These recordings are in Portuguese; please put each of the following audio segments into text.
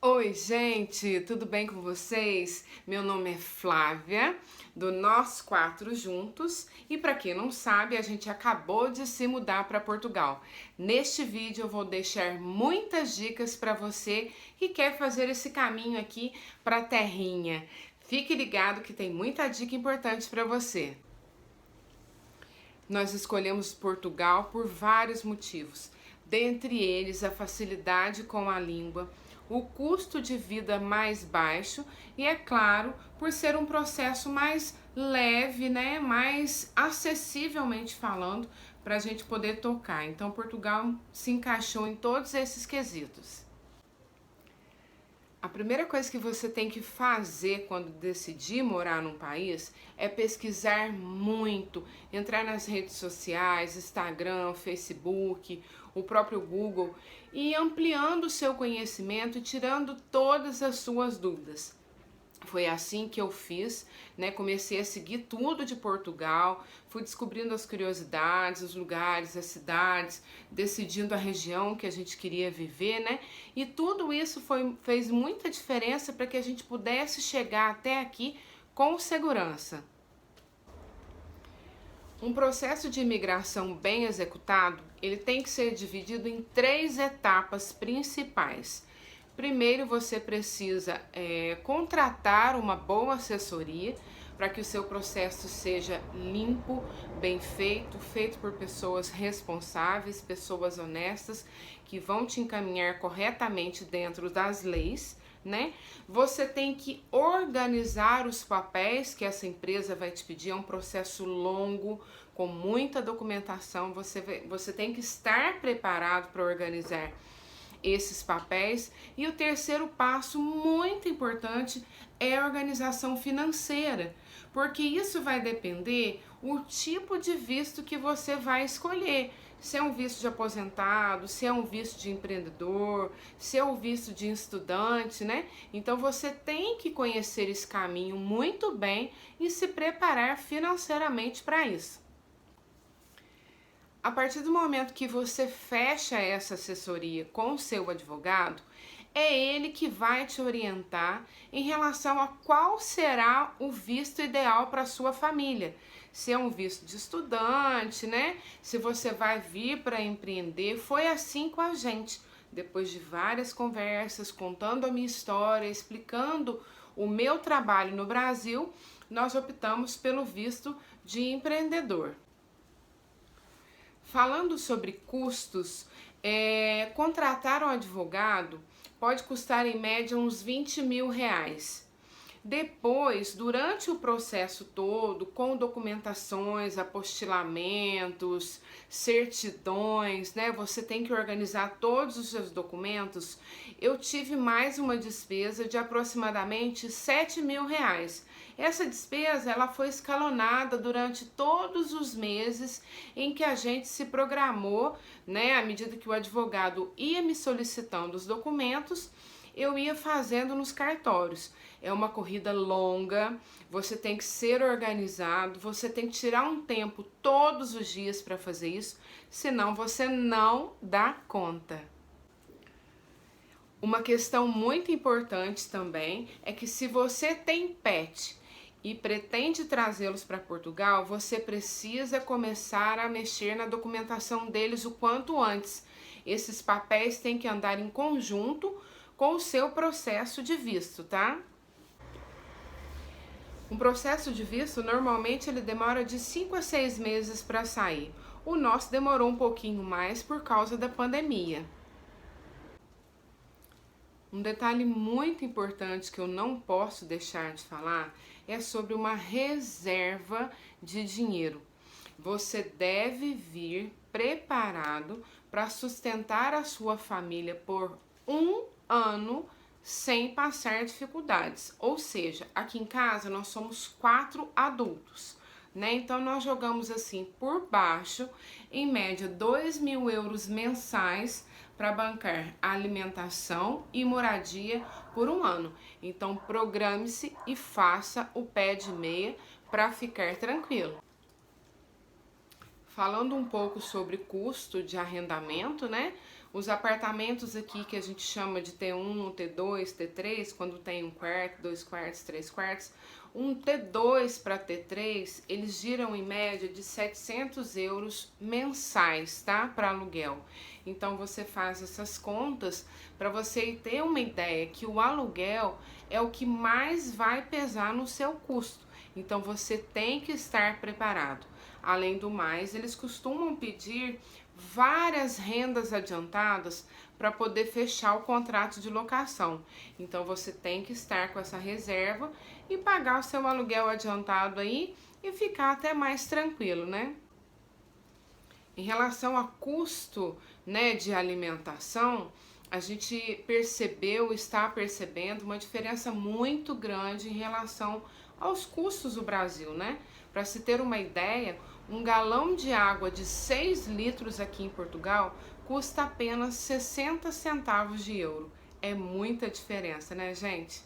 Oi, gente, tudo bem com vocês? Meu nome é Flávia, do Nós Quatro Juntos, e para quem não sabe, a gente acabou de se mudar para Portugal. Neste vídeo eu vou deixar muitas dicas para você que quer fazer esse caminho aqui para a terrinha. Fique ligado que tem muita dica importante para você. Nós escolhemos Portugal por vários motivos, dentre eles a facilidade com a língua, o custo de vida mais baixo e, é claro, por ser um processo mais leve, né, mais acessivelmente falando, para a gente poder tocar. Então, Portugal se encaixou em todos esses quesitos. A primeira coisa que você tem que fazer quando decidir morar num país é pesquisar muito, entrar nas redes sociais, Instagram, Facebook, o próprio Google e ir ampliando o seu conhecimento e tirando todas as suas dúvidas. Foi assim que eu fiz, né? Comecei a seguir tudo de Portugal, fui descobrindo as curiosidades, os lugares, as cidades, decidindo a região que a gente queria viver, né? E tudo isso fez muita diferença para que a gente pudesse chegar até aqui com segurança. Um processo de imigração bem executado, ele tem que ser dividido em 3 etapas principais. Primeiro, você precisa contratar uma boa assessoria para que o seu processo seja limpo, bem feito, feito por pessoas responsáveis, pessoas honestas, que vão te encaminhar corretamente dentro das leis, né? Você tem que organizar os papéis que essa empresa vai te pedir, é um processo longo, com muita documentação, você tem que estar preparado para organizar esses papéis. E o terceiro passo, muito importante, é a organização financeira, porque isso vai depender o tipo de visto que você vai escolher. Se é um visto de aposentado, se é um visto de empreendedor, se é um visto de estudante, né? Então você tem que conhecer esse caminho muito bem e se preparar financeiramente para isso. A partir do momento que você fecha essa assessoria com o seu advogado, é ele que vai te orientar em relação a qual será o visto ideal para a sua família. Se é um visto de estudante, né? Se você vai vir para empreender. Foi assim com a gente. Depois de várias conversas, contando a minha história, explicando o meu trabalho no Brasil, nós optamos pelo visto de empreendedor. Falando sobre custos, contratar um advogado pode custar em média uns 20 mil reais. Depois, durante o processo todo, com documentações, apostilamentos, certidões, né? Você tem que organizar todos os seus documentos. Eu tive mais uma despesa de aproximadamente 7 mil reais. Essa despesa ela foi escalonada durante todos os meses em que a gente se programou, né? À medida que o advogado ia me solicitando os documentos, eu ia fazendo nos cartórios. É uma corrida longa, você tem que ser organizado, você tem que tirar um tempo todos os dias para fazer isso, senão você não dá conta. Uma questão muito importante também é que se você tem pet e pretende trazê-los para Portugal, você precisa começar a mexer na documentação deles o quanto antes. Esses papéis têm que andar em conjunto com o seu processo de visto, tá? Um processo de visto, normalmente ele demora de 5 a 6 meses para sair. O nosso demorou um pouquinho mais por causa da pandemia. Um detalhe muito importante que eu não posso deixar de falar é sobre uma reserva de dinheiro. Você deve vir preparado para sustentar a sua família por 1 ano sem passar dificuldades. Ou seja, aqui em casa nós somos 4 adultos, né? Então nós jogamos assim por baixo, em média 2 mil euros mensais para bancar alimentação e moradia por 1 ano. Então programe-se e faça o pé de meia para ficar tranquilo. Falando um pouco sobre custo de arrendamento, né? Os apartamentos aqui que a gente chama de T1, T2, T3, quando tem um quarto, 2 quartos, 3 quartos, um T2 para T3, eles giram em média de 700 euros mensais, tá? Para aluguel. Então você faz essas contas para você ter uma ideia que o aluguel é o que mais vai pesar no seu custo. Então você tem que estar preparado. Além do mais, eles costumam pedir várias rendas adiantadas para poder fechar o contrato de locação. Então você tem que estar com essa reserva e pagar o seu aluguel adiantado aí e ficar até mais tranquilo, né? Em relação a custo, né, de alimentação, a gente está percebendo uma diferença muito grande em relação aos custos do Brasil, né? Para se ter uma ideia, um galão de água de 6 litros aqui em Portugal custa apenas 60 centavos de euro. É muita diferença, né, gente?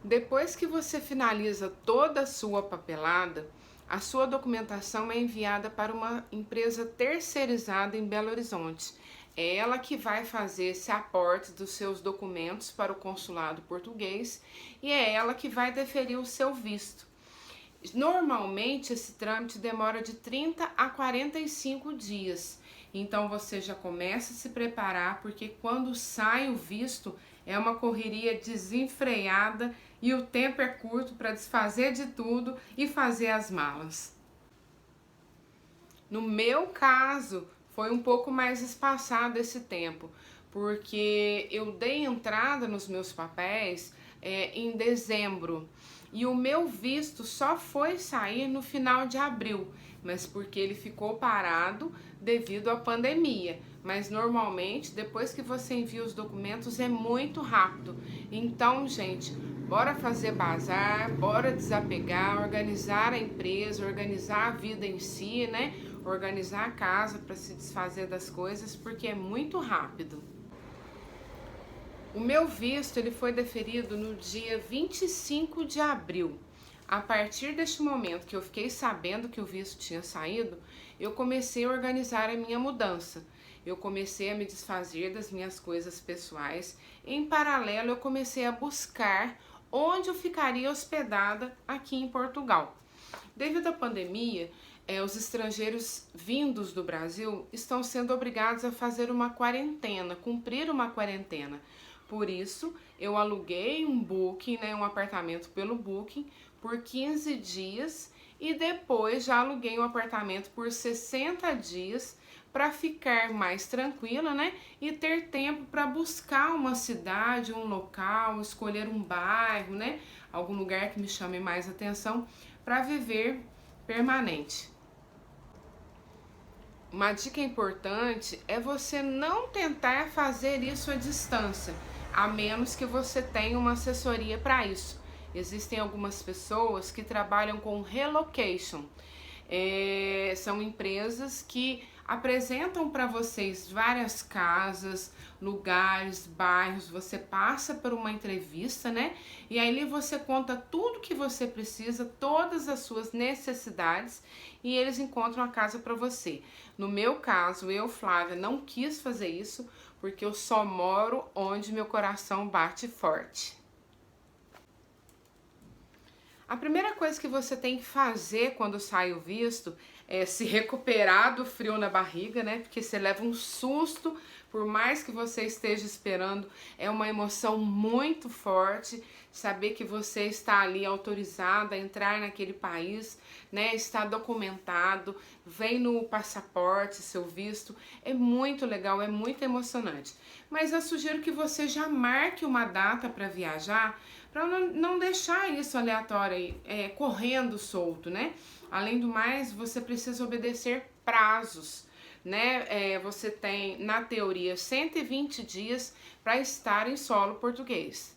Depois que você finaliza toda a sua papelada, a sua documentação é enviada para uma empresa terceirizada em Belo Horizonte. É ela que vai fazer esse aporte dos seus documentos para o consulado português e é ela que vai deferir o seu visto. Normalmente esse trâmite demora de 30 a 45 dias. Então você já começa a se preparar, porque quando sai o visto é uma correria desenfreada e o tempo é curto para desfazer de tudo e fazer as malas. No meu caso, foi um pouco mais espaçado esse tempo, porque eu dei entrada nos meus papéis em dezembro e o meu visto só foi sair no final de abril, mas porque ele ficou parado devido à pandemia. Mas normalmente, depois que você envia os documentos, é muito rápido. Então, gente, bora fazer bazar, bora desapegar, organizar a empresa, organizar a vida em si, né? Organizar a casa para se desfazer das coisas, porque é muito rápido. O meu visto ele foi deferido no dia 25 de abril. A partir deste momento que eu fiquei sabendo que o visto tinha saído, eu comecei a organizar a minha mudança. Eu comecei a me desfazer das minhas coisas pessoais. Em paralelo, eu comecei a buscar onde eu ficaria hospedada aqui em Portugal. Devido à pandemia, os estrangeiros vindos do Brasil estão sendo obrigados a fazer uma quarentena, cumprir uma quarentena. Por isso, eu aluguei um Booking, né, um apartamento pelo Booking, por 15 dias e depois já aluguei um apartamento por 60 dias para ficar mais tranquila, né, e ter tempo para buscar uma cidade, um local, escolher um bairro, né, algum lugar que me chame mais atenção para viver permanente. Uma dica importante é você não tentar fazer isso à distância, a menos que você tenha uma assessoria para isso. Existem algumas pessoas que trabalham com relocation. São empresas que apresentam para vocês várias casas, lugares, bairros, você passa por uma entrevista, né? E aí você conta tudo que você precisa, todas as suas necessidades e eles encontram a casa para você. No meu caso, eu, Flávia, não quis fazer isso porque eu só moro onde meu coração bate forte. A primeira coisa que você tem que fazer quando sai o visto é se recuperar do frio na barriga, né? Porque você leva um susto, por mais que você esteja esperando, é uma emoção muito forte saber que você está ali autorizado a entrar naquele país, né? Está documentado, vem no passaporte, seu visto, é muito legal, é muito emocionante. Mas eu sugiro que você já marque uma data para viajar, para não deixar isso aleatório, correndo solto, né? Além do mais, você precisa obedecer prazos, né? Você tem, na teoria, 120 dias para estar em solo português.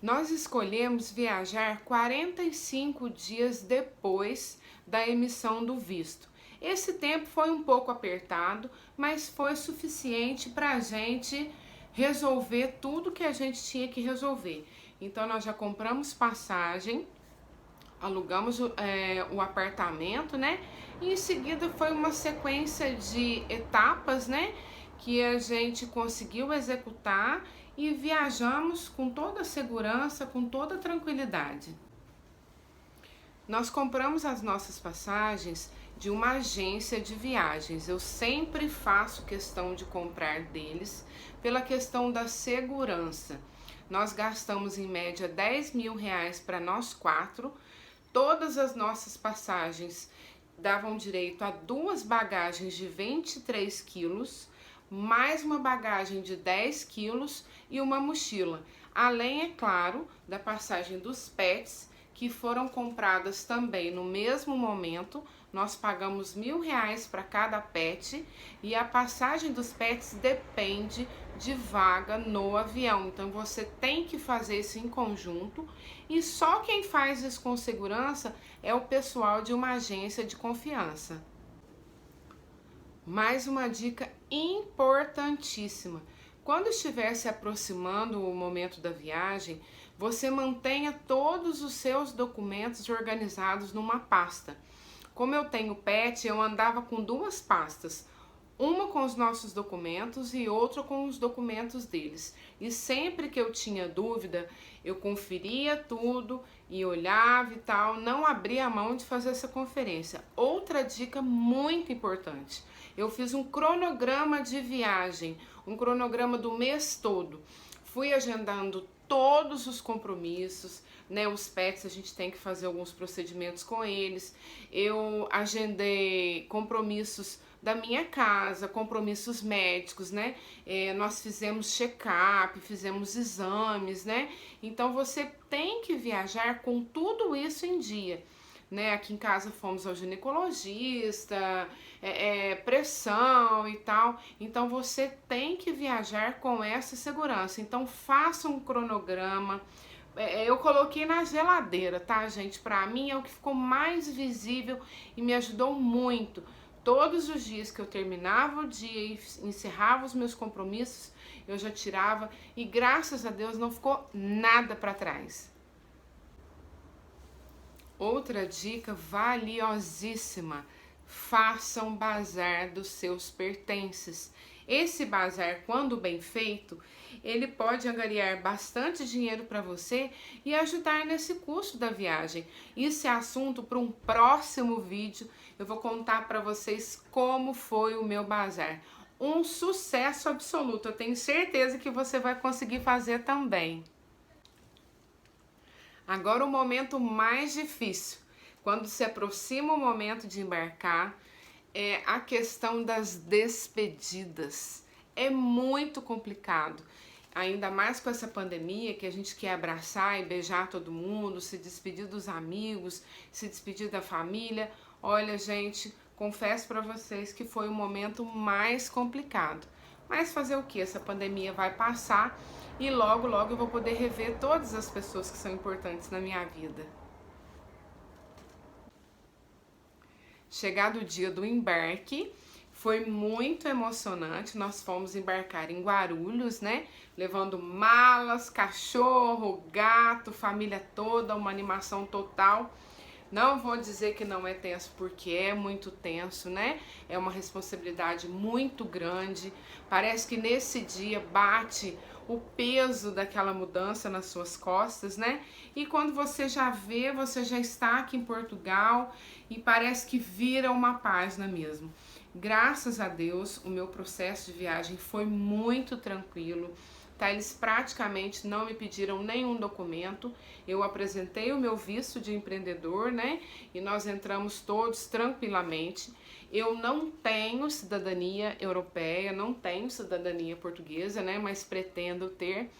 Nós escolhemos viajar 45 dias depois da emissão do visto. Esse tempo foi um pouco apertado, mas foi suficiente para a gente resolver tudo que a gente tinha que resolver. Então nós já compramos passagem, alugamos o apartamento, né? E em seguida foi uma sequência de etapas, né? Que a gente conseguiu executar e viajamos com toda a segurança, com toda a tranquilidade. Nós compramos as nossas passagens de uma agência de viagens. Eu sempre faço questão de comprar deles pela questão da segurança. Nós gastamos em média R$ 10.000 para nós quatro. Todas as nossas passagens davam direito a 2 bagagens de 23 quilos, mais uma bagagem de 10 quilos e uma mochila. Além, é claro, da passagem dos pets, que foram compradas também no mesmo momento. Nós pagamos R$ 1.000 para cada pet e a passagem dos pets depende de vaga no avião. Então você tem que fazer isso em conjunto e só quem faz isso com segurança é o pessoal de uma agência de confiança. Mais uma dica importantíssima. Quando estiver se aproximando o momento da viagem, você mantenha todos os seus documentos organizados numa pasta. Como eu tenho pet, eu andava com 2 pastas, uma com os nossos documentos e outra com os documentos deles. E sempre que eu tinha dúvida, eu conferia tudo e olhava e tal, não abria a mão de fazer essa conferência. Outra dica muito importante, eu fiz um cronograma de viagem, um cronograma do mês todo. Fui agendando todos os compromissos, né? Os pets, a gente tem que fazer alguns procedimentos com eles. Eu agendei compromissos da minha casa, compromissos médicos, né? Nós fizemos check-up, fizemos exames, né? Então você tem que viajar com tudo isso em dia. Né, aqui em casa fomos ao ginecologista, pressão e tal. Então você tem que viajar com essa segurança. Então faça um cronograma. Eu coloquei na geladeira, tá, gente? Pra mim é o que ficou mais visível e me ajudou muito. Todos os dias que eu terminava o dia e encerrava os meus compromissos, eu já tirava e graças a Deus não ficou nada para trás. Outra dica valiosíssima: faça um bazar dos seus pertences. Esse bazar, quando bem feito, ele pode angariar bastante dinheiro para você e ajudar nesse custo da viagem. Isso é assunto para um próximo vídeo. Eu vou contar para vocês como foi o meu bazar. Um sucesso absoluto. Eu tenho certeza que você vai conseguir fazer também. Agora o momento mais difícil, quando se aproxima o momento de embarcar, é a questão das despedidas. É muito complicado, ainda mais com essa pandemia que a gente quer abraçar e beijar todo mundo, se despedir dos amigos, se despedir da família. Olha, gente, confesso para vocês que foi o momento mais complicado. Mas fazer o que? Essa pandemia vai passar e logo, logo eu vou poder rever todas as pessoas que são importantes na minha vida. Chegado o dia do embarque, foi muito emocionante. Nós fomos embarcar em Guarulhos, né? Levando malas, cachorro, gato, família toda, uma animação total. Não vou dizer que não é tenso, porque é muito tenso, né? É uma responsabilidade muito grande. Parece que nesse dia bate o peso daquela mudança nas suas costas, né? E quando você já vê, você já está aqui em Portugal e parece que vira uma página mesmo. Graças a Deus, o meu processo de viagem foi muito tranquilo. Tá, eles praticamente não me pediram nenhum documento. Eu apresentei o meu visto de empreendedor, né? E nós entramos todos tranquilamente. Eu não tenho cidadania europeia, não tenho cidadania portuguesa, né? Mas pretendo ter.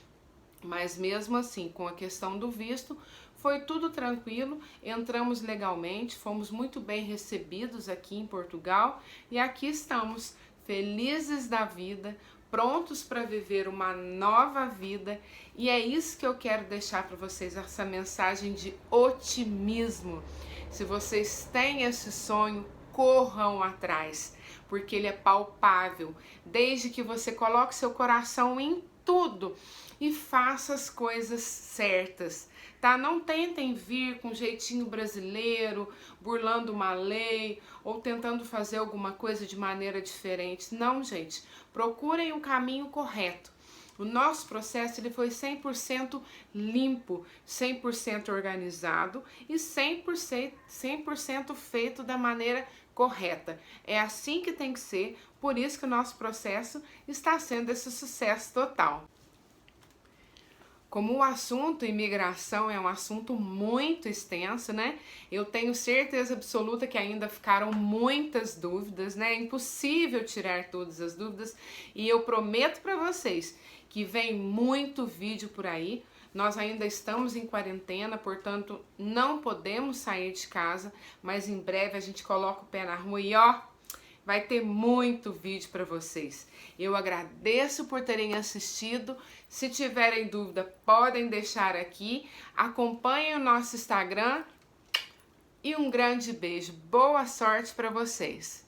Mas mesmo assim, com a questão do visto, foi tudo tranquilo. Entramos legalmente, fomos muito bem recebidos aqui em Portugal e aqui estamos, felizes da vida, prontos para viver uma nova vida, e é isso que eu quero deixar para vocês, essa mensagem de otimismo. Se vocês têm esse sonho, corram atrás, porque ele é palpável, desde que você coloque seu coração em tudo e faça as coisas certas, tá? Não tentem vir com jeitinho brasileiro, burlando uma lei ou tentando fazer alguma coisa de maneira diferente. Não, gente. Procurem o caminho correto. O nosso processo ele foi 100% limpo, 100% organizado e 100% feito da maneira correta. É assim que tem que ser, por isso que o nosso processo está sendo esse sucesso total. Como o assunto imigração é um assunto muito extenso, né? Eu tenho certeza absoluta que ainda ficaram muitas dúvidas, né? É impossível tirar todas as dúvidas e eu prometo para vocês que vem muito vídeo por aí. Nós ainda estamos em quarentena, portanto não podemos sair de casa, mas em breve a gente coloca o pé na rua e ó, vai ter muito vídeo para vocês. Eu agradeço por terem assistido. Se tiverem dúvida, podem deixar aqui. Acompanhem o nosso Instagram. E um grande beijo. Boa sorte para vocês.